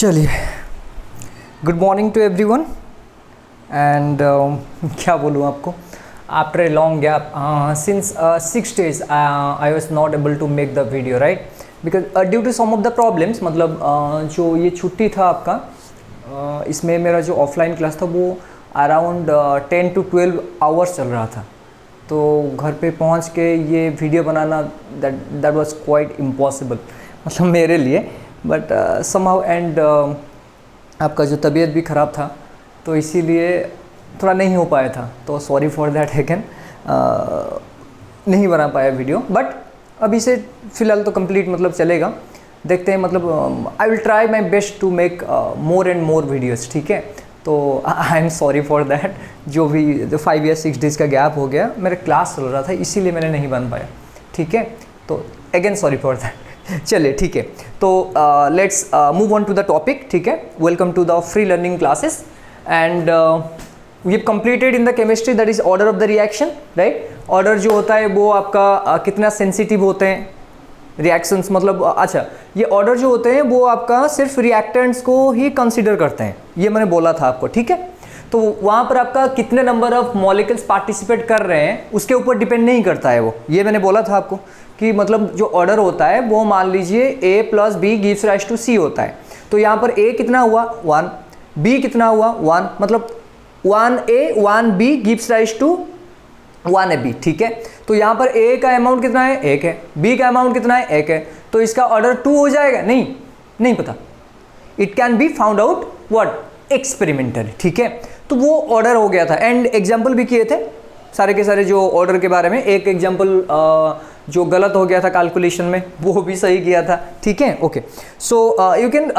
चलिए, good morning to everyone and क्या बोलूँ आपको, after a long gap since 6 days I was not able to make the video right because due to some of the problems. मतलब जो ये छुट्टी था आपका, इसमें मेरा जो ऑफलाइन क्लास था वो अराउंड 10 to 12 आवर्स चल रहा था, तो घर पे पहुंच के ये video banana that was quite impossible मतलब मेरे लिए। बट समहाउ एंड आपका जो तबीयत भी ख़राब था तो इसीलिए थोड़ा नहीं हो पाया था, तो सॉरी फॉर दैट अगेन, नहीं बना पाया वीडियो। बट अभी से फ़िलहाल तो कंप्लीट मतलब चलेगा, देखते हैं। मतलब I will try my best to make more and more videos, ठीक है। तो I am sorry for that, जो भी 5 या 6 days का गैप हो गया, मेरा क्लास चल रहा था इसीलिए मैंने नहीं बन पाया, ठीक है। तो अगेन सॉरी फॉर दैट। चलिए ठीक है, तो let's move on to the topic, ठीक है। Welcome to the free learning classes and we have completed in the chemistry that is order of the reaction, right. Order जो होता है वो आपका कितना सेंसिटिव होते हैं रिएक्शंस, मतलब अच्छा, ये ऑर्डर जो होते हैं वो आपका सिर्फ रिएक्टेंट्स को ही कंसीडर करते हैं, ये मैंने बोला था आपको, ठीक है। तो वहाँ पर आपका कितने नंबर ऑफ मॉलिक्यूल्स पार्टिसिपेट कर रहे हैं उसके ऊपर डिपेंड नहीं करता है वो, ये मैंने बोला था आपको कि मतलब जो ऑर्डर होता है वो मान लीजिए A + B gives rise to C होता है। तो यहाँ पर A कितना हुआ 1, B कितना हुआ 1, मतलब 1A 1B gives rise to 1AB, ठीक है। तो यहाँ पर A का अमाउंट कितना है 1 है, B का अमाउंट कितना है 1 है, तो इसका ऑर्डर 2 हो जाएगा, नहीं पता। It can be found out what experimentally, ठीक है। तो वो ऑर्डर हो गया था एंड एग्जाम्पल भी किए थे सारे के सारे जो ऑर्डर के बारे में। एक एग्जाम्पल जो गलत हो गया था कैलकुलेशन में वो भी सही किया था, ठीक है। Okay, so you can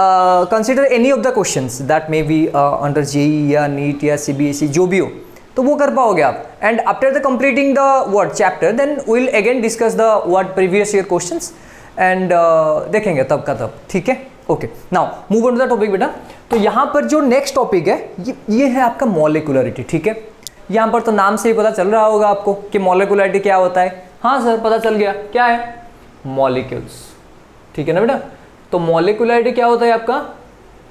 consider any of the questions that may be under JEE या नीट या CBSE जो भी हो, तो वो कर पाओगे आप। And after the completing the what chapter then will again discuss the what previous year questions and देखेंगे तब का तब, ठीक है। Okay, now move on to the topic बेटा। तो यहाँ पर जो नेक्स्ट टॉपिक है ये है आपका मॉलिक्युलरिटी, ठीक है। यहाँ पर तो नाम से ही पता चल रहा होगा आपको कि मॉलिक्युलरिटी क्या होता है। हाँ सर, पता चल गया, क्या है मॉलिक्यूल्स, ठीक है ना बेटा। तो मॉलिक्युलरिटी क्या होता है आपका,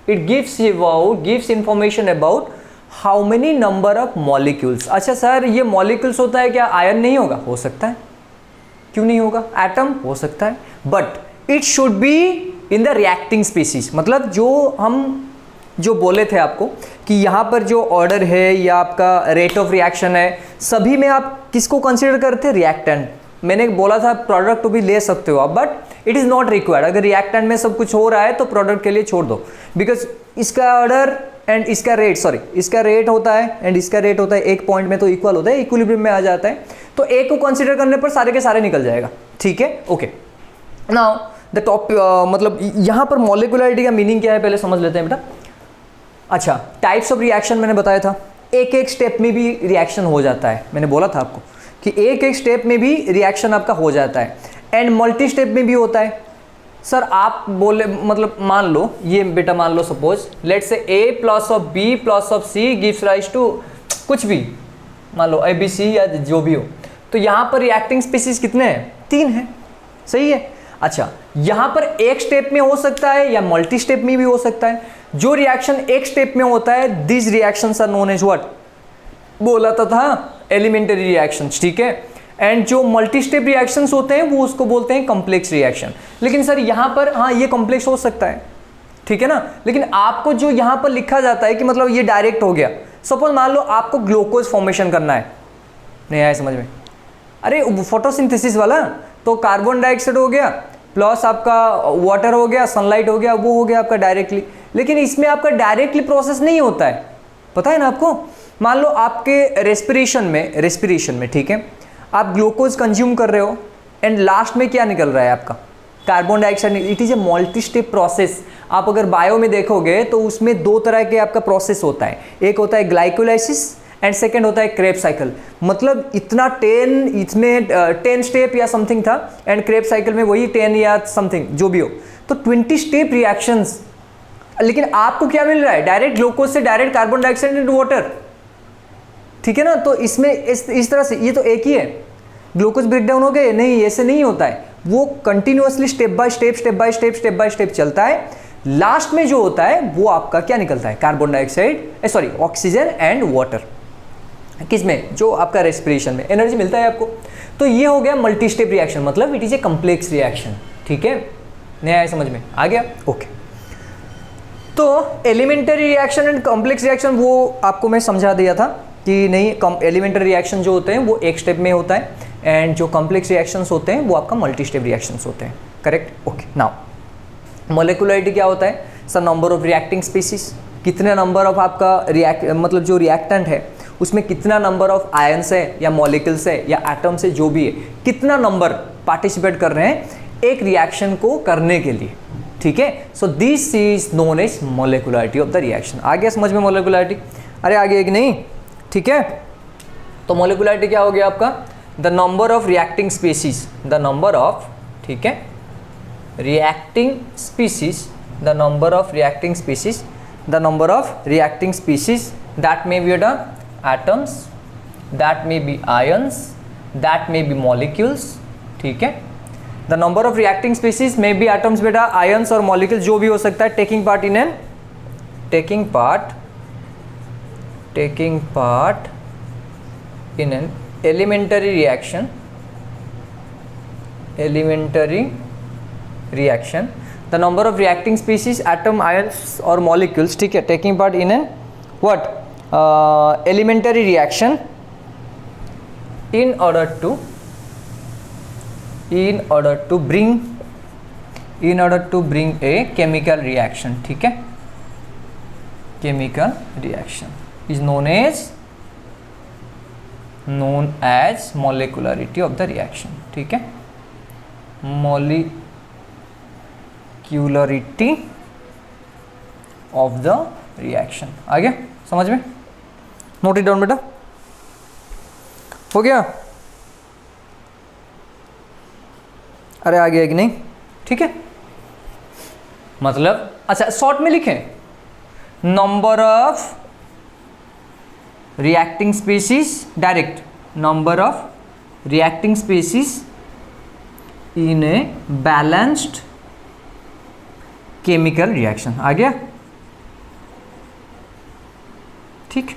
it gives information about how many number of molecules. अच्छा सर, ये मॉलिक्यूल्स होता है क्या, आयन नहीं होगा, हो सकता है, क्यों नहीं होगा, एटम हो सकता है, but it should be in the reacting species. मतलब जो बोले थे आपको कि यहाँ पर जो ऑर्डर है या आपका रेट ऑफ रिएक्शन है, सभी में आप किसको कंसीडर करते हैं, रिएक्टेंट। मैंने बोला था प्रोडक्ट तो भी ले सकते हो आप, but it is not required. अगर रिएक्टेंट में सब कुछ हो रहा है तो प्रोडक्ट के लिए छोड़ दो, बिकॉज इसका ऑर्डर एंड इसका रेट, इसका रेट होता है एंड इसका रेट होता है, एक पॉइंट में तो इक्वल होता है, इक्विलिब्रियम में आ जाता है, तो एक को कंसिडर करने पर सारे के सारे निकल जाएगा, ठीक है। ओके, नाउ द टॉपिक, मतलब यहाँ पर मॉलिक्युलरिटी का मीनिंग क्या है पहले समझ लेते हैं बेटा। अच्छा, टाइप्स ऑफ रिएक्शन मैंने बताया था, एक स्टेप में भी रिएक्शन हो जाता है, मैंने बोला था आपको कि एक स्टेप में भी रिएक्शन आपका हो जाता है एंड मल्टी स्टेप में भी होता है। सर आप बोले, मतलब मान लो ये बेटा, मान लो suppose let's say A + B + C gives rise to कुछ भी, मान लो ABC या जो भी हो। तो यहाँ पर रिएक्टिंग स्पीसीज कितने हैं, 3 हैं, सही है। अच्छा, यहाँ पर एक स्टेप में हो सकता है या मल्टी स्टेप में भी हो सकता है। जो रिएक्शन एक स्टेप में होता है, this reactions are known as what, बोला था एलिमेंटरी रिएक्शंस, ठीक है। एंड जो मल्टी स्टेप रिएक्शंस होते हैं वो उसको बोलते हैं कॉम्प्लेक्स रिएक्शन। लेकिन सर यहाँ पर, हाँ ये कॉम्प्लेक्स हो सकता है, ठीक है ना, लेकिन आपको जो यहाँ पर लिखा जाता है कि मतलब ये डायरेक्ट हो गया। सपोज मान लो आपको ग्लूकोज फॉर्मेशन करना है, नहीं आया समझ में, अरे फोटोसिंथेसिस वाला, तो कार्बन डाइऑक्साइड हो गया प्लस आपका वाटर हो गया, सनलाइट हो गया, वो हो गया आपका डायरेक्टली। लेकिन इसमें आपका डायरेक्टली प्रोसेस नहीं होता है, पता है ना आपको। मान लो आपके रेस्पिरेशन में, ठीक है, आप ग्लूकोज कंज्यूम कर रहे हो एंड लास्ट में क्या निकल रहा है आपका, carbon dioxide. It is a multi step process. आप अगर बायो में देखोगे तो उसमें 2 तरह के आपका प्रोसेस होता है, एक होता है ग्लाइकोलाइसिस एंड सेकेंड होता है क्रेब्स साइकिल। मतलब इतना 10 स्टेप या समथिंग था एंड क्रेब्स साइकिल में वही 10 या समथिंग जो भी हो, तो 20 स्टेप रिएक्शंस। लेकिन आपको क्या मिल रहा है, डायरेक्ट ग्लूकोज से direct carbon dioxide and water, ठीक है ना। तो इसमें इस तरह से ये तो एक ही है, ग्लूकोज ब्रेकडाउन हो गए, नहीं ऐसे नहीं होता है, वो कंटिन्यूअसली स्टेप बाय स्टेप चलता है। लास्ट में जो होता है वो आपका क्या निकलता है, carbon dioxide, sorry oxygen and water. किसमें, जो आपका रेस्पिरेशन में एनर्जी मिलता है आपको। तो ये हो गया मल्टी स्टेप रिएक्शन, मतलब it is a complex reaction. ठीक है, नहीं आया समझ में, आ गया, ओके। तो elementary reaction and complex reaction वो आपको मैं समझा दिया था कि नहीं, एलिमेंटरी रिएक्शन जो होते हैं वो एक स्टेप में होता है एंड जो कॉम्प्लेक्स रिएक्शंस होते हैं वो आपका मल्टी स्टेप रिएक्शंस होते हैं, करेक्ट, ओके। नाउ मोलिकुलरिटी क्या होता है sir, number of reacting species, कितने नंबर ऑफ आपका मतलब जो रिएक्टेंट है उसमें कितना नंबर ऑफ आयंस है या मॉलिक्यूल्स है या एटम्स है, जो भी है, कितना नंबर पार्टिसिपेट कर रहे हैं एक रिएक्शन को करने के लिए। ठीक है, so this is known as molecularity of the reaction. आ गया समझ में मोलिकुलरिटी, अरे आ गया कि नहीं, ठीक है। तो मोलिकुलरिटी क्या हो गया आपका, the number of reacting species, the number of, ठीक है, reacting species, the number of reacting species, the number of reacting species that may be the atoms, that may be ions, that may be molecules, ठीक है। the number of reacting species may be atoms, बेटा ions और molecules जो भी हो सकता है, taking part in an elementary reaction, the number of reacting species, atom, ions or molecules, ठीक है, taking part in an what elementary reaction in order to bring a chemical reaction, ठीक है। chemical reaction is known as molecularity of the reaction, ठीक है, molecularity of the reaction। आ गया समझ में, note it down बेटा, हो गया, अरे आ गया कि नहीं, ठीक है। मतलब अच्छा शॉर्ट में लिखें, number of reacting species, direct number of reacting species in a balanced chemical reaction. आ गया, ठीक,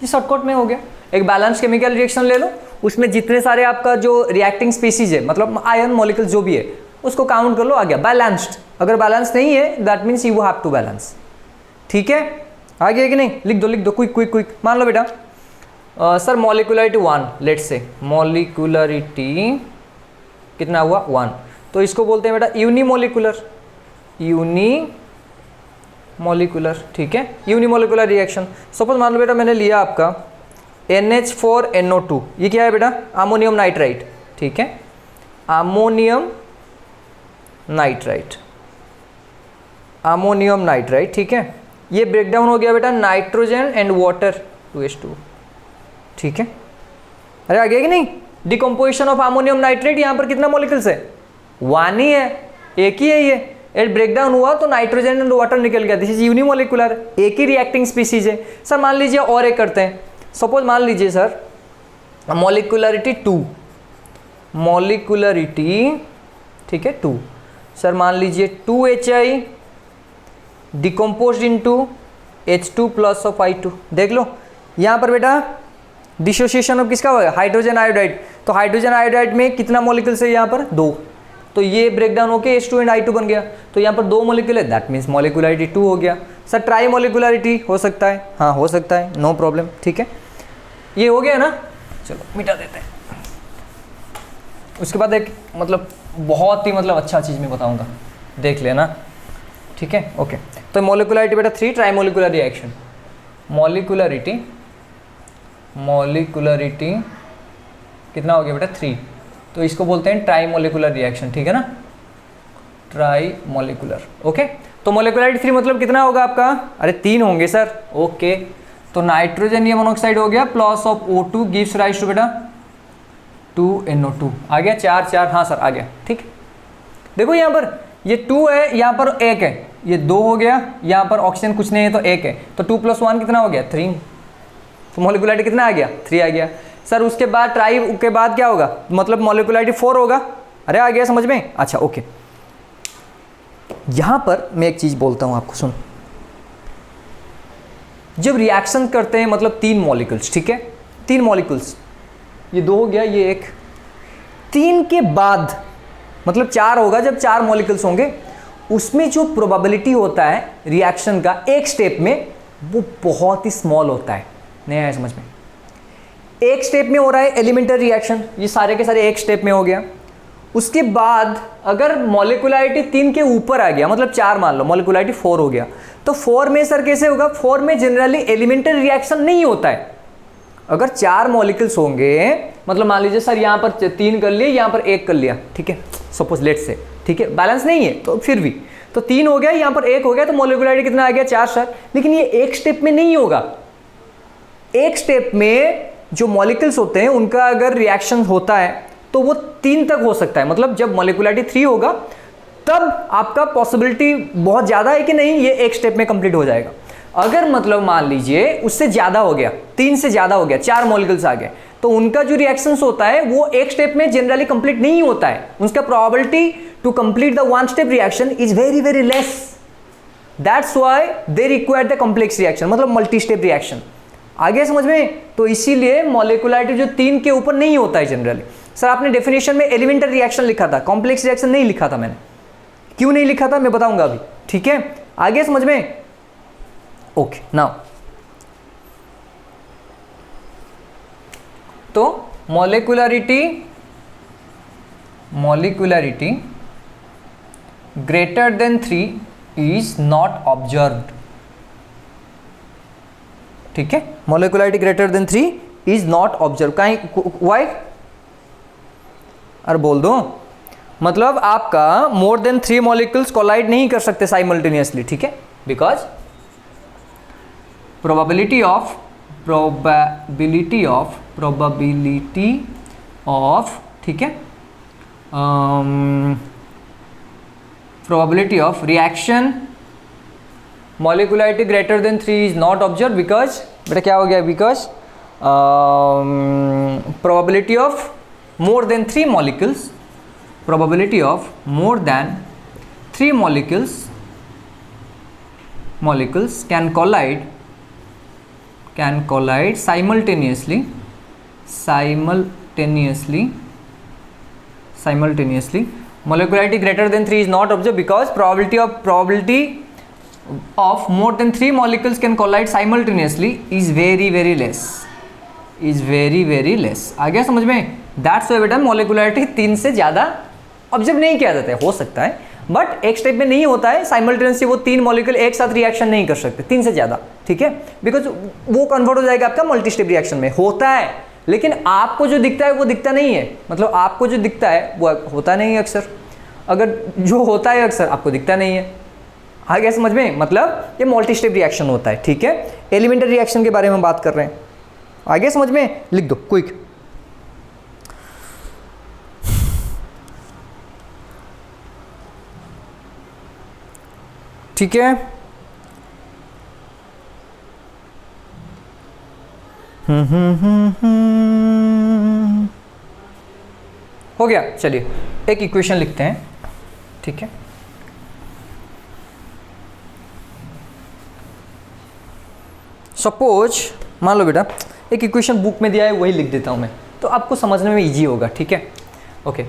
ये शॉर्टकट में हो गया। एक बैलेंस केमिकल रिएक्शन ले लो, उसमें जितने सारे आपका जो रिएक्टिंग स्पीसीज है, मतलब आयन मॉलिक्यूल जो भी है, उसको काउंट कर लो, आ गया बैलेंस्ड। अगर बैलेंस नहीं है that means you have to balance, ठीक है। आ गया कि नहीं, लिख दो क्विक। मान लो बेटा sir molecularity 1, let's say molecularity कितना हुआ 1, तो इसको बोलते हैं बेटा यूनिमोलिकुलर, ठीक है, यूनिमोलिकुलर रिएक्शन। सपोज मान लो बेटा मैंने लिया आपका NH4NO2, ये क्या है बेटा, अमोनियम नाइट्राइट, ठीक है, अमोनियम नाइट्राइट, ठीक है। ये ब्रेकडाउन हो गया बेटा नाइट्रोजन एंड वाटर 2H2, ठीक है। अरे आ गया कि नहीं, डिकम्पोजिशन ऑफ अमोनियम नाइट्रेट, यहाँ पर कितना मॉलिक्यूल्स है, 1 ही है, एक ही है ये, एट ब्रेकडाउन हुआ तो नाइट्रोजन एंड वाटर निकल गया, दिस इज यूनिमोलिकुलर, एक ही रिएक्टिंग स्पीसीज है। सर मान लीजिए और एक करते हैं, सपोज मान लीजिए सर मॉलिकुलरिटी 2, ठीक है 2, सर मान लीजिए 2HI decompose into H2 plus of I2, देख लो यहाँ पर बेटा डिसोसिएशन ऑफ किसका होगा, हाइड्रोजन आयोडाइड, तो हाइड्रोजन आयोडाइड में कितना मॉलिक्यूल्स है यहाँ पर 2, तो ये ब्रेकडाउन होके H2 एंड I2 बन गया, तो यहाँ पर 2 मॉलिक्यूल है, दैट मीन्स मॉलिकुलरिटी 2 हो गया। सर ट्राई मॉलिकुलरिटी हो सकता है, हाँ हो सकता है, नो प्रॉब्लम, ठीक है, ये हो गया ना, चलो मिटा देते हैं। उसके बाद एक मतलब बहुत ही मतलब अच्छा चीज़ मैं बताऊँगा, देख लेना, ठीक है, ओके। तो मॉलिकुलरिटी बेटा 3, ट्राई मॉलिकुलर रिएक्शन, मॉलिकुलरिटी कितना हो गया बेटा 3, तो इसको बोलते हैं ट्राई मॉलिकुलर रिएक्शन, ठीक है ना, ट्राई मॉलिकुलर, ओके। तो मॉलिकुलरिटी 3 मतलब कितना होगा आपका, अरे 3 होंगे सर, ओके। तो नाइट्रोजन मोनोऑक्साइड हो गया plus of O2 gives rise to बेटा 2NO2, आ गया 4, हाँ सर आ गया, ठीक। देखो यहाँ पर ये 2 है, यहाँ पर 1 है, ये 2 हो गया, यहाँ पर ऑक्सीजन कुछ नहीं है तो 1 है, तो 2 + 1 कितना हो गया 3, तो मॉलिकुलरिटी कितना आ गया 3 आ गया। सर उसके बाद ट्राई के बाद क्या होगा, मतलब मॉलिकुलरिटी 4 होगा, अरे आ गया समझ में, अच्छा ओके। यहां पर मैं एक चीज बोलता हूं आपको, सुन। जब रिएक्शन करते हैं मतलब 3 मॉलिक्यूल्स, ठीक है, 3 मॉलिक्यूल्स, ये 2 हो गया, ये 1, 3 के बाद मतलब 4 होगा, जब 4 मॉलिक्यूल्स होंगे उसमें जो प्रोबेबिलिटी होता है रिएक्शन का एक स्टेप में, वो बहुत ही स्मॉल होता है। नहीं आया समझ में? एक स्टेप में हो रहा है एलिमेंटरी रिएक्शन, ये सारे के सारे एक स्टेप में हो गया। उसके बाद अगर मॉलिक्यूलरिटी 3 के ऊपर आ गया, मतलब 4 मान लो, मॉलिक्यूलरिटी 4 हो गया, तो 4 में सर कैसे होगा? 4 में जनरली एलिमेंटरी रिएक्शन नहीं होता है। अगर 4 मॉलिक्यूल्स होंगे, मतलब मान लीजिए सर यहाँ पर 3 कर लिए, यहाँ पर 1 कर लिया, ठीक है, सपोज लेट्स से, ठीक है, बैलेंस नहीं है तो फिर भी तो 3 हो गया, यहाँ पर 1 हो गया, तो मॉलिक्यूलरिटी कितना आ गया? 4 सर। लेकिन ये एक स्टेप में नहीं होगा। एक स्टेप में जो मॉलिक्यूल्स होते हैं उनका अगर रिएक्शन होता है तो वो 3 तक हो सकता है। मतलब जब मॉलिक्यूलरिटी 3 होगा तब आपका पॉसिबिलिटी बहुत ज़्यादा है कि नहीं ये एक स्टेप में कंप्लीट हो जाएगा। अगर मतलब मान लीजिए उससे ज़्यादा हो गया, 3 से ज़्यादा हो गया, 4 मॉलिक्यूल्स आ गए, तो उनका जो रिएक्शंस होता है वो एक स्टेप में जनरली कंप्लीट नहीं होता है। उसका probability to complete the one step reaction is very very less. That's why they require the complex reaction, मतलब मल्टी स्टेप रिएक्शन। आगे समझ में? तो इसीलिए मॉलिक्यूलरिटी जो 3 के ऊपर नहीं होता है जनरली। सर आपने डेफिनेशन में एलिमेंटरी रिएक्शन लिखा था, कॉम्प्लेक्स रिएक्शन नहीं लिखा था। मैंने क्यों नहीं लिखा था मैं बताऊंगा अभी, ठीक है? आगे समझ में? ओके नाउ, तो molecularity greater than 3 is not observed, ठीक है? Molecularity greater than 3 is not observe. कहीं वाई? अरे बोल दो, मतलब आपका मोर देन 3 मॉलिक्यूल्स कोलाइड नहीं कर सकते साइमल्टेनियसली, ठीक है? बिकॉज प्रोबेबिलिटी ऑफ ठीक है, probability of reaction molecularity greater than 3 is not observe because, बेटा क्या हो गया? Because probability of more than 3 molecules, probability of more than 3 molecules can collide simultaneously. Molecularity greater than 3 is not observed because probability of more than 3 molecules can collide simultaneously is very very less. आ गया समझ में? That's why बेटा molecularity 3 से ज़्यादा observe नहीं किया जाता है। हो सकता है बट एक स्टेप में नहीं होता है साइमल्टेनियसली, वो 3 मॉलिक्यूल एक साथ रिएक्शन नहीं कर सकते 3 से ज़्यादा, ठीक है? बिकॉज वो कन्वर्ट हो जाएगा आपका मल्टी स्टेप रिएक्शन में। होता है लेकिन आपको जो दिखता है वो दिखता नहीं है, मतलब आपको जो दिखता है वो होता नहीं है अक्सर, अगर जो होता है अक्सर आपको दिखता नहीं है। आ गया समझ में? मतलब ये मल्टी स्टेप रिएक्शन होता है, ठीक है? एलिमेंटरी रिएक्शन के बारे में बात कर रहे हैं। आ गया समझ में? लिख दो क्विक। ठीक है, हो गया। चलिए एक इक्वेशन लिखते हैं, ठीक है? सपोज मान लो बेटा एक इक्वेशन बुक में दिया है, वही लिख देता हूं मैं, तो आपको समझने में इजी होगा, ठीक है? Okay,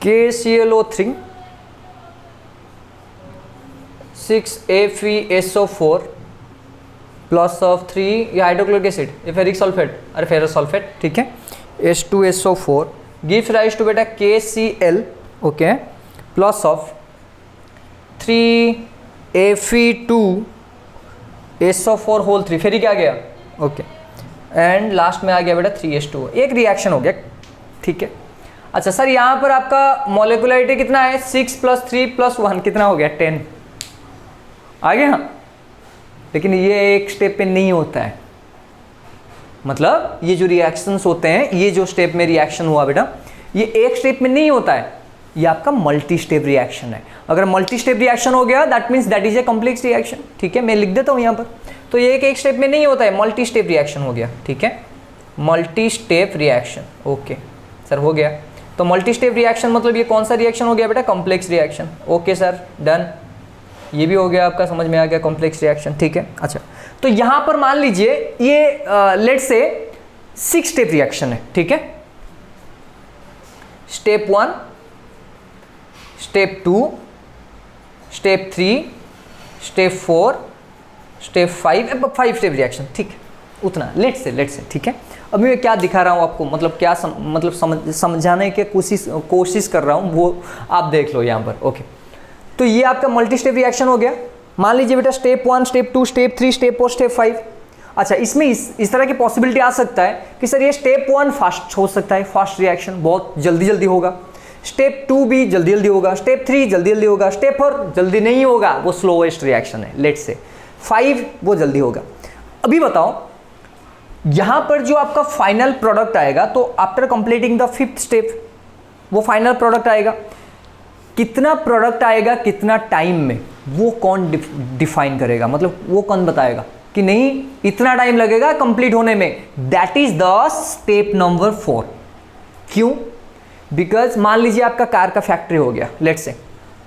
KClO3 6FeSO4 plus of 3 ये हाइड्रोक्लोरिक एसिड, ये फेरिक सल्फेट, अरे फेरस सल्फेट, ठीक है? H2SO4 गिव्स राइज टू बेटा KCl, okay, plus of 3Fe2SO4 whole 3, ferric आ गया, ओके, एंड लास्ट में आ गया बेटा 3H2O। एक रिएक्शन हो गया, ठीक है? अच्छा सर यहाँ पर आपका मॉलिक्यूलरिटी कितना है? 6 + 3 + 1 कितना हो गया? 10 आ गया। लेकिन ये एक स्टेप पे नहीं होता है, मतलब ये जो रिएक्शंस होते हैं, ये जो स्टेप में रिएक्शन हुआ बेटा, ये एक स्टेप में नहीं होता है, ये आपका मल्टी स्टेप रिएक्शन है। अगर मल्टी स्टेप रिएक्शन हो गया that means that is a complex reaction, ठीक है? मैं लिख देता हूँ यहाँ पर, तो ये एक स्टेप में नहीं होता है, मल्टी स्टेप रिएक्शन हो गया, ठीक है? Multi step reaction, okay sir हो गया। तो मल्टी स्टेप रिएक्शन मतलब ये कौन सा रिएक्शन हो गया बेटा, complex reaction. Okay sir, done, ये भी हो गया आपका, समझ में आ गया कॉम्प्लेक्स रिएक्शन, ठीक है। अच्छा, तो यहां पर मान लीजिए ये लेट्स से 6 स्टेप रिएक्शन है, ठीक है। Step 1, step 2, step 3, step 4, step 5 step reaction, ठीक है, उतना लेट्स से, ठीक है। अब मैं क्या दिखा रहा हूँ आपको, मतलब क्या समझाने की कोशिश कर रहा हूँ वो आप देख लो यहाँ पर। ओके, तो ये आपका मल्टी स्टेप रिएक्शन हो गया। मान लीजिए बेटा step 1, step 2, step 3, step 4, step 5। अच्छा, इसमें इस तरह की पॉसिबिलिटी आ सकता है कि सर ये स्टेप 1 फास्ट हो सकता है, फास्ट रिएक्शन बहुत जल्दी होगा, स्टेप 2 भी जल्दी होगा, स्टेप 3 जल्दी होगा, स्टेप 4 जल्दी नहीं होगा, वो स्लोएस्ट रिएक्शन है, लेट्स से 5 वो जल्दी होगा। अभी बताओ यहां पर जो आपका फाइनल प्रोडक्ट आएगा, तो after completing the 5th step वो फाइनल प्रोडक्ट आएगा, कितना प्रोडक्ट आएगा कितना टाइम में, वो कौन डिफाइन करेगा, मतलब वो कौन बताएगा कि नहीं इतना टाइम लगेगा कंप्लीट होने में, that is the step number 4। क्यों? बिकॉज मान लीजिए आपका कार का फैक्ट्री हो गया, लेट्स से,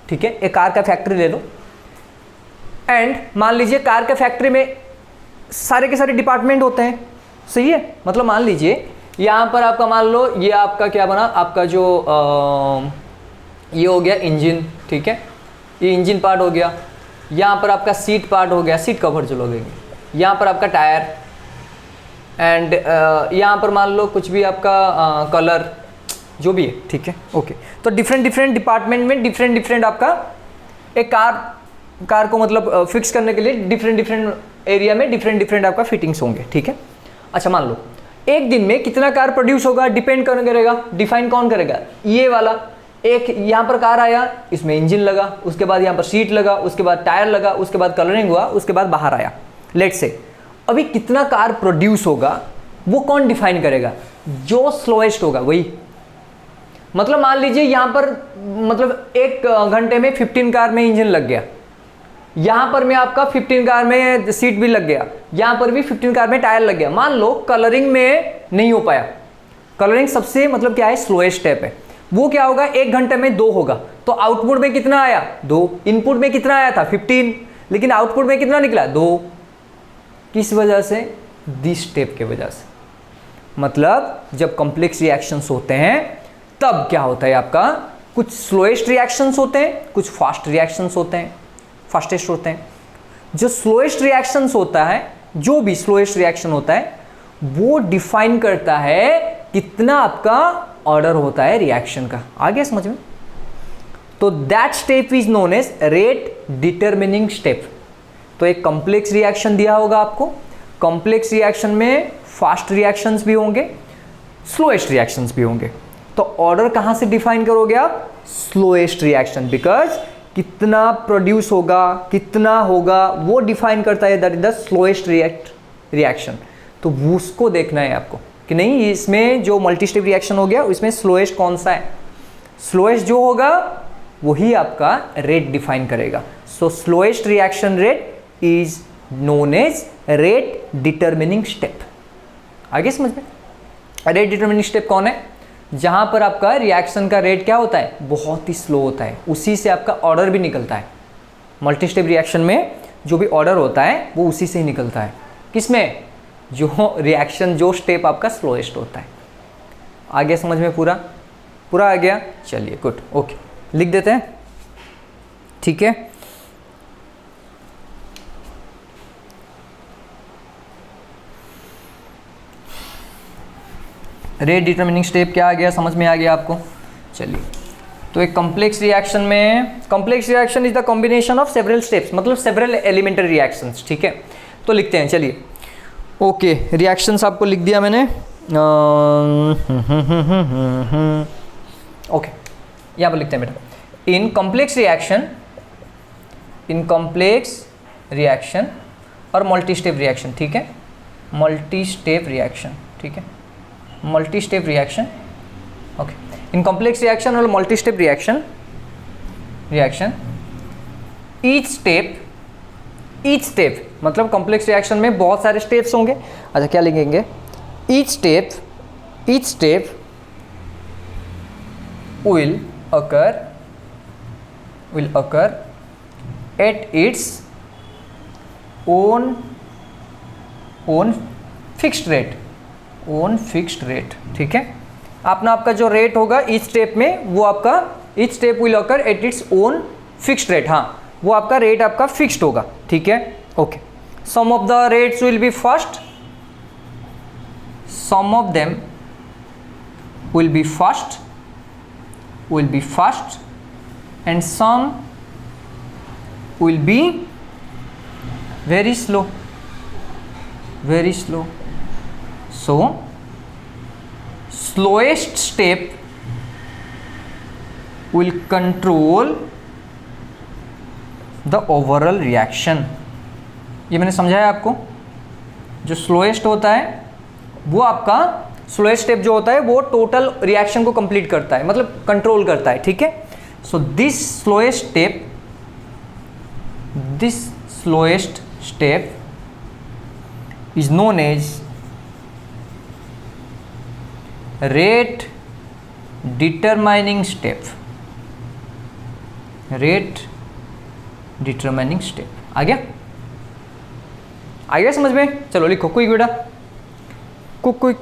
ठीक है, एक कार का फैक्ट्री ले लो, एंड मान लीजिए कार के फैक्ट्री में सारे के सारे डिपार्टमेंट होते हैं, सही है। मतलब मान लीजिए यहाँ पर आपका मान लो ये आपका क्या बना, आपका जो ये हो गया इंजन, ठीक है, ये इंजन पार्ट हो गया, यहाँ पर आपका सीट पार्ट हो गया, सीट कवर जो लगेंगे, यहाँ पर आपका टायर, एंड यहाँ पर मान लो कुछ भी आपका कलर जो भी है, ठीक है। ओके, तो डिफरेंट डिपार्टमेंट में डिफरेंट आपका एक कार को मतलब फिक्स करने के लिए डिफरेंट एरिया में डिफरेंट आपका फिटिंग्स होंगे, ठीक है। अच्छा, मान लो एक दिन में कितना कार प्रोड्यूस होगा, डिपेंड कौन करेगा, डिफाइन कौन करेगा, ये वाला एक यहाँ पर कार आया, इसमें इंजन लगा, उसके बाद यहाँ पर सीट लगा, उसके बाद टायर लगा, उसके बाद कलरिंग हुआ, उसके बाद बाहर आया, लेट्स से अभी कितना कार प्रोड्यूस होगा वो कौन डिफाइन करेगा, जो स्लोएस्ट होगा वही। मतलब मान लीजिए यहाँ पर मतलब 1 घंटे में 15 कार में इंजन लग गया, यहाँ पर में आपका 15 कार में सीट भी लग गया, यहाँ पर भी 15 कार में टायर लग गया। मान लो कलरिंग में नहीं हो पाया, कलरिंग सबसे मतलब क्या है स्लोएस्ट स्टेप है, वो क्या होगा 1 घंटे में 2 होगा, तो आउटपुट में कितना आया 2, इनपुट में कितना आया था 15, लेकिन आउटपुट में कितना निकला 2। किस वजह से? दिस स्टेप के वजह से। मतलब जब कॉम्प्लेक्स रिएक्शंस होते हैं तब क्या होता है आपका, कुछ स्लोएस्ट रिएक्शंस होते हैं, कुछ फास्ट रिएक्शंस होते हैं, फास्टेस्ट होते हैं। जो स्लोएस्ट रिएक्शंस होता है, जो भी स्लोएस्ट रिएक्शन होता है वो डिफाइन करता है कितना आपका ऑर्डर होता है रिएक्शन का। आ गया समझ में? तो that step is known as rate determining step. तो एक कॉम्प्लेक्स रिएक्शन दिया होगा आपको, कॉम्प्लेक्स रिएक्शन में फास्ट रिएक्शंस भी होंगे, स्लोएस्ट रिएक्शंस भी होंगे। तो ऑर्डर कहां से डिफाइन करोगे आप? स्लोएस्ट रिएक्शन, बिकॉज कितना प्रोड्यूस होगा कितना होगा वो डिफाइन करता है, that is the slowest reaction. तो उसको देखना है आपको कि नहीं इसमें जो मल्टी स्टेप रिएक्शन हो गया इसमें स्लोएस्ट कौन सा है, स्लोएस्ट जो होगा वही आपका रेट डिफाइन करेगा। So slowest reaction rate is known as rate determining step. आगे समझ में? रेट डिटरमिनिंग स्टेप कौन है? जहां पर आपका रिएक्शन का रेट क्या होता है, बहुत ही स्लो होता है, उसी से आपका ऑर्डर भी निकलता है। मल्टी स्टेप रिएक्शन में जो भी ऑर्डर होता है वो उसी से ही निकलता है। किसमें? जो रिएक्शन जो स्टेप आपका स्लोएस्ट होता है। आ गया समझ में? पूरा आ गया? चलिए गुड, ओके, लिख देते हैं, ठीक है। रेट डिटरमिनिंग स्टेप क्या आ गया, समझ में आ गया आपको? चलिए, तो एक कॉम्प्लेक्स रिएक्शन में, complex reaction is the combination of several steps, मतलब सेवरल एलिमेंटरी रिएक्शंस, ठीक है। तो लिखते हैं, चलिए, ओके, रिएक्शंस आपको लिख दिया मैंने। ओके, यहाँ पर लिखते हैं बेटा, इन कॉम्प्लेक्स रिएक्शन और मल्टी स्टेप रिएक्शन, ठीक है, मल्टी स्टेप रिएक्शन, ठीक है, multi step reaction, okay, in complex reaction और multi step reaction each step मतलब कॉम्प्लेक्स रिएक्शन में बहुत सारे स्टेप्स होंगे। अच्छा, क्या लिखेंगे? Each step will occur at its own fixed rate, ठीक है। अपना आपका जो रेट होगा इस स्टेप में, वो आपका each step will occur at its own fixed rate, हाँ वो आपका रेट आपका फिक्स्ड होगा, ठीक है। Okay, some of the rates will be fast, some of them will be fast and some will be very slow. So slowest step will control the overall reaction. ये मैंने समझाया आपको, जो स्लोएस्ट होता है वो आपका स्लोएस्ट स्टेप जो होता है वो टोटल रिएक्शन को कंप्लीट करता है, मतलब कंट्रोल करता है, ठीक है। So this slowest step is known as rate determining step. आ गया समझ में? चलो लिखो क्विक बेटा, क्विक।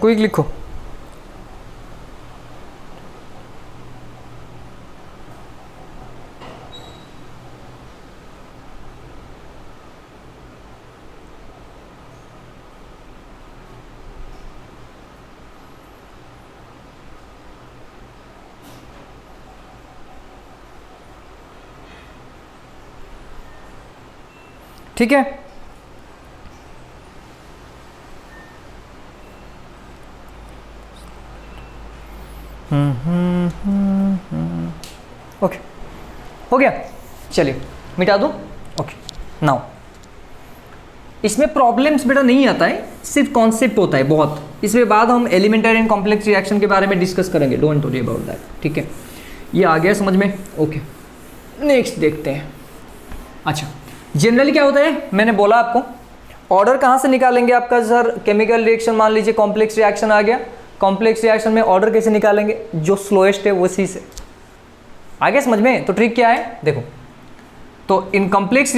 क्विक लिखो। ठीक है, ओके हो गया, चलिए मिटा दूं। ओके नाउ इसमें प्रॉब्लम्स बेटा नहीं आता है, सिर्फ कॉन्सेप्ट होता है बहुत। इसके बाद हम एलिमेंटरी एंड कॉम्प्लेक्स रिएक्शन के बारे में डिस्कस करेंगे, डोंट वरी अबाउट दैट, ठीक है। ये आ गया समझ में? ओके नेक्स्ट देखते हैं। अच्छा जनरली क्या होता है, मैंने बोला आपको ऑर्डर कहाँ से निकालेंगे आपका सर, केमिकल रिएक्शन मान लीजिए कॉम्प्लेक्स रिएक्शन आ गया, कॉम्प्लेक्स रिएक्शन में ऑर्डर कैसे निकालेंगे, जो स्लोएस्ट है उसी से। आगे समझ में? तो ट्रिक क्या है देखो, तो इन कॉम्प्लेक्स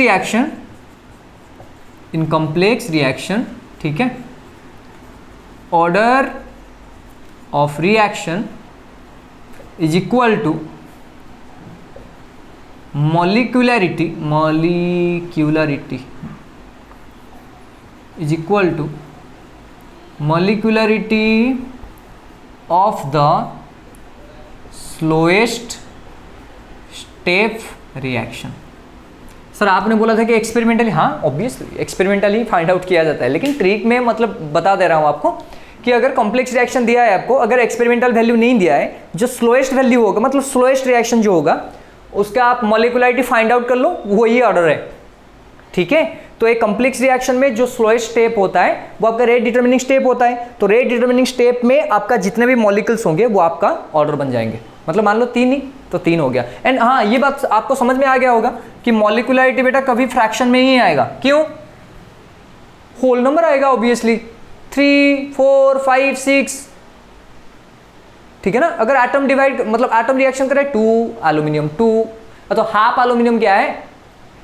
रिएक्शन ठीक है, order of reaction is equal to molecularity is equal to molecularity of the slowest step reaction। Sir आपने बोला था कि एक्सपेरिमेंटली, हाँ ऑब्वियसली एक्सपेरिमेंटली फाइंड आउट किया जाता है, लेकिन ट्रिक में मतलब बता दे रहा हूँ आपको कि अगर कॉम्प्लेक्स रिएक्शन दिया है आपको, अगर एक्सपेरिमेंटल वैल्यू नहीं दिया है, जो स्लोएस्ट वैल्यू होगा मतलब स्लोएस्ट रिएक्शन जो होगा उसका आप मॉलिक्युलरिटी फाइंड आउट कर लो, वही ऑर्डर है, ठीक है। तो एक कॉम्प्लेक्स रिएक्शन में जो स्लोएस्ट स्टेप होता है वो आपका रेट डिटरमिनिंग स्टेप होता है, तो रेट डिटरमिनिंग स्टेप में आपका जितने भी मॉलिक्यूल्स होंगे वो आपका ऑर्डर बन जाएंगे, मतलब मान लो 3 ही तो 3 हो गया। एंड हाँ ये बात आपको समझ में आ गया होगा कि मॉलिक्युलरिटी बेटा कभी फ्रैक्शन में ही आएगा, क्यों? होल नंबर आएगा ऑब्वियसली, 3 4 5 6, ठीक है ना। अगर एटम डिवाइड मतलब एटम रिएक्शन करे 2 एल्यूमिनियम 2, तो हाफ एल्यूमिनियम क्या है,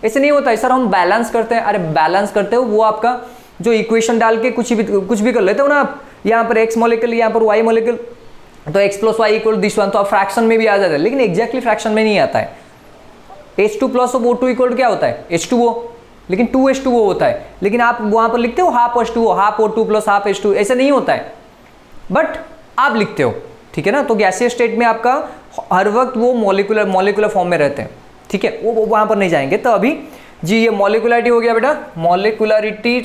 ऐसे नहीं होता है सर हम बैलेंस करते हैं। अरे बैलेंस करते हो वो आपका जो इक्वेशन डाल के कुछ भी कर लेते हो ना आप, यहाँ पर एक्स मॉलिक्यूल यहाँ पर वाई मॉलिक्यूल, तो x + y = दिस वन, तो आप फ्रैक्शन में भी आ जाता है, लेकिन एग्जैक्टली फ्रैक्शन में नहीं आता है। H2 + O2 = क्या होता है, H2O, लेकिन 2H2O होता है, लेकिन आप वहाँ पर लिखते हो half H2O, half O2 + half H2, ऐसे नहीं होता है, बट आप लिखते हो, ठीक है ना। तो गैसीय स्टेट में आपका हर वक्त वो मॉलिक्यूलर फॉर्म में रहते हैं, ठीक है, वो वहाँ पर नहीं जाएंगे। तो अभी जी ये मॉलिक्युलरिटी हो गया बेटा, मॉलिक्युलरिटी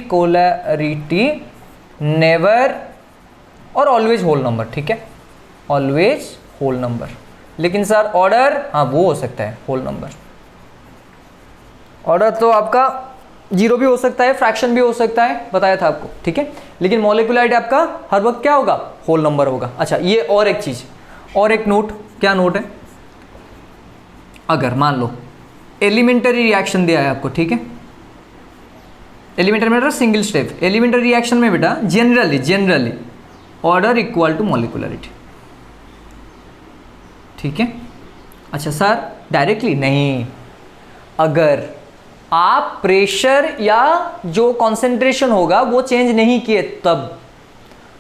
नेवर और ऑलवेज होल नंबर, ठीक है, ऑलवेज होल नंबर। लेकिन सर ऑर्डर, हाँ वो हो सकता है होल नंबर। ऑर्डर तो आपका जीरो भी हो सकता है, फ्रैक्शन भी हो सकता है, बताया था आपको, ठीक है। लेकिन मॉलिक्युलरिटी आपका हर वक्त क्या होगा, होल नंबर होगा। अच्छा ये और एक चीज, और एक नोट, क्या नोट है, अगर मान लो एलिमेंटरी रिएक्शन दिया है आपको, ठीक है, एलिमेंटरी मतलब सिंगल स्टेप, एलिमेंटरी रिएक्शन में बेटा जनरली ऑर्डर इक्वल टू मॉलिक्युलरिटी, ठीक है। अच्छा सर डायरेक्टली नहीं, अगर आप प्रेशर या जो कॉन्सेंट्रेशन होगा वो चेंज नहीं किए तब,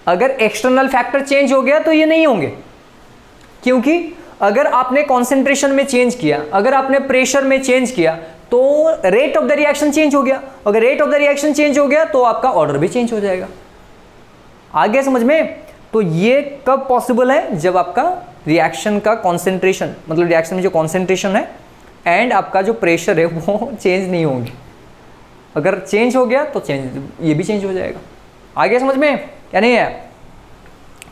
अगर एक्सटर्नल फैक्टर चेंज हो गया तो ये नहीं होंगे, क्योंकि अगर आपने कॉन्सेंट्रेशन में चेंज किया, अगर आपने प्रेशर में चेंज किया तो rate of the reaction change हो गया, अगर rate of the reaction change हो गया तो आपका ऑर्डर भी चेंज हो जाएगा। आ गया समझ में? तो ये कब पॉसिबल है, जब आपका रिएक्शन का कॉन्सेंट्रेशन, मतलब रिएक्शन में जो कॉन्सेंट्रेशन है एंड आपका जो प्रेशर है वो चेंज नहीं होंगे। अगर चेंज हो गया तो चेंज, ये भी चेंज हो जाएगा। आ गया समझ में या नहीं है?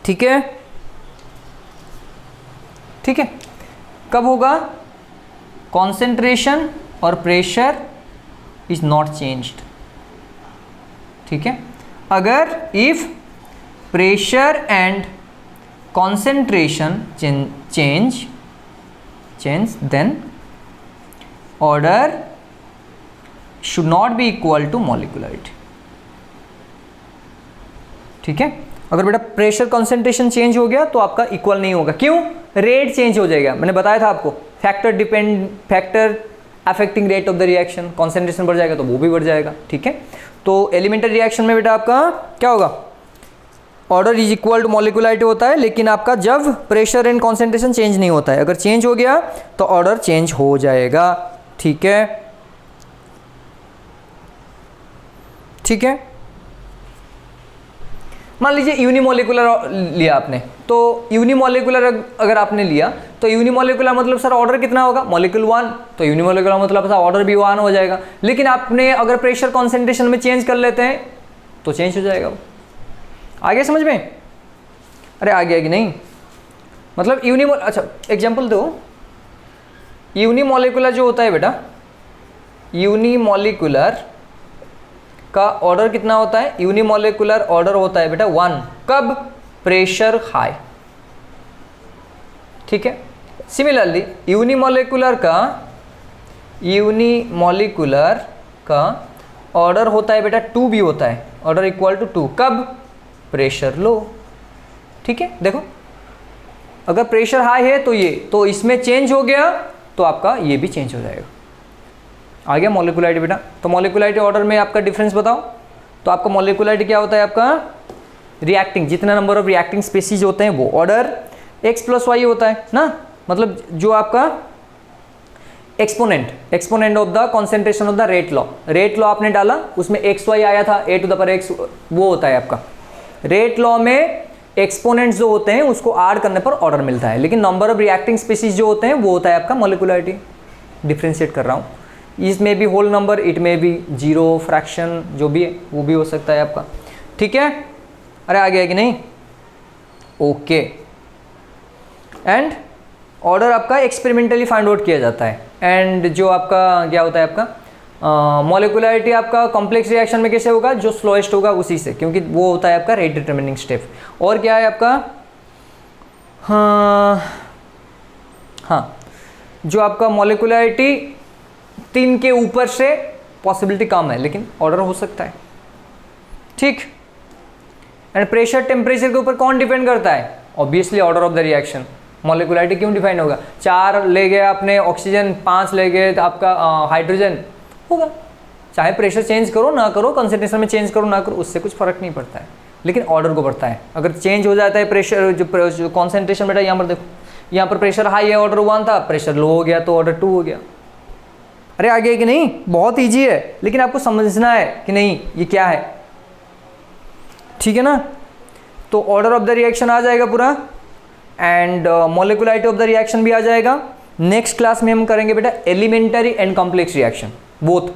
ठीक है, ठीक है। कब होगा, कॉन्सेंट्रेशन और प्रेशर इज नॉट चेंज्ड, ठीक है। अगर if pressure and concentration change then order should not be equal to molecularity, ठीक है। अगर बेटा प्रेशर कंसंट्रेशन चेंज हो गया तो आपका इक्वल नहीं होगा, क्यों, रेट चेंज हो जाएगा। मैंने बताया था आपको, factor affecting rate of the reaction, concentration बढ़ जाएगा तो वो भी बढ़ जाएगा, ठीक है। तो एलिमेंटरी रिएक्शन में बेटा आपका क्या होगा, ऑर्डर इज इक्वल टू मॉलिक्युलरिटी होता है, लेकिन आपका जब प्रेशर एंड कॉन्सेंट्रेशन चेंज नहीं होता है, अगर चेंज हो गया तो ऑर्डर चेंज हो जाएगा, ठीक है, ठीक है। मान लीजिए यूनिमोलिकुलर लिया आपने, तो यूनिमोलिकुलर अगर आपने लिया तो यूनिमोलिकुलर मतलब सर ऑर्डर कितना होगा, मॉलिक्यूल 1, तो यूनिमोलिकुलर मतलब ऑर्डर भी 1 हो जाएगा। लेकिन आपने अगर प्रेशर कॉन्सेंट्रेशन में चेंज कर लेते हैं तो चेंज हो जाएगा वो। आगे समझ में? अरे आ गया कि नहीं, मतलब अच्छा एग्जांपल दो, यूनिमोलिकुलर जो होता है बेटा, यूनिमोलिकुलर का ऑर्डर कितना होता है, यूनिमोलिकुलर ऑर्डर होता है बेटा 1, कब, प्रेशर हाई, ठीक है। सिमिलरली यूनिमोलिकुलर का ऑर्डर होता है बेटा 2 भी होता है, ऑर्डर इक्वल टू 2, कब, प्रेशर लो, ठीक है। देखो अगर प्रेशर हाई है तो ये, तो इसमें चेंज हो गया तो आपका ये भी चेंज हो जाएगा। आ गया मॉलिक्युलरिटी बेटा। तो मॉलिक्युलरिटी ऑर्डर में आपका डिफरेंस बताओ, तो आपका मॉलिक्युलरिटी क्या होता है, आपका रिएक्टिंग, जितना नंबर ऑफ रिएक्टिंग स्पीसीज होते हैं वो ऑर्डर x + y होता है ना, मतलब जो आपका exponent of the concentration of the rate law आपने डाला, उसमें xy आया था, a⁴x वो होता है आपका। रेट लॉ में एक्सपोनेंट्स जो होते हैं उसको ऐड करने पर ऑर्डर मिलता है, लेकिन नंबर ऑफ रिएक्टिंग स्पीसीज जो होते हैं वो होता है आपका मॉलिक्युलरिटी। डिफ्रेंशिएट कर रहा हूँ, इसमें भी होल नंबर, इट में भी जीरो, फ्रैक्शन जो भी है वो भी हो सकता है आपका, ठीक है। अरे आ गया कि नहीं? ओके। एंड ऑर्डर आपका एक्सपेरिमेंटली फाइंड आउट किया जाता है, एंड जो आपका क्या होता है, आपका मॉलिक्युलरिटी आपका कॉम्प्लेक्स रिएक्शन में कैसे होगा, जो स्लोएस्ट होगा उसी से, क्योंकि वो होता है आपका रेट डिटरमिनिंग स्टेप। और क्या है आपका, हाँ जो आपका मॉलिक्युलरिटी 3 के ऊपर से पॉसिबिलिटी कम है, लेकिन ऑर्डर हो सकता है, ठीक। एंड प्रेशर टेम्परेचर के ऊपर कौन डिपेंड करता है, obviously order of the reaction. Molecularity क्यों डिफाइन होगा, 4 ले गए आपने ऑक्सीजन, 5 ले गए तो आपका हाइड्रोजन होगा, चाहे प्रेशर चेंज करो ना करो, कंसंट्रेशन में चेंज करो ना करो, उससे कुछ फर्क नहीं पड़ता है, लेकिन ऑर्डर को बढ़ता है। अगर चेंज हो जाता है प्रेशर, जो कॉन्सेंट्रेशन बेटा, यहाँ पर देखो, यहाँ पर प्रेशर हाई है, ऑर्डर 1 था, प्रेशर लो हो गया तो ऑर्डर 2 हो गया। अरे आ गया कि नहीं? बहुत ईजी है, लेकिन आपको समझना है कि नहीं ये क्या है, ठीक है ना। तो ऑर्डर ऑफ द रिएक्शन आ जाएगा पूरा, एंड मॉलिक्युलरिटी ऑफ द रिएक्शन भी आ जाएगा। नेक्स्ट क्लास में हम करेंगे बेटा elementary and complex reaction, both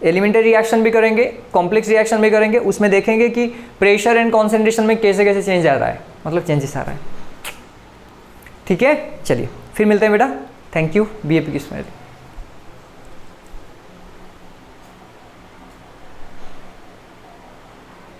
elementary reaction भी करेंगे, कॉम्प्लेक्स रिएक्शन भी करेंगे। उसमें देखेंगे कि प्रेशर एंड कॉन्सेंट्रेशन में कैसे कैसे चेंज आ रहा है, मतलब चेंजेस आ रहा है, ठीक है। चलिए फिर मिलते हैं बेटा, थैंक यू, BAP की स्माइल।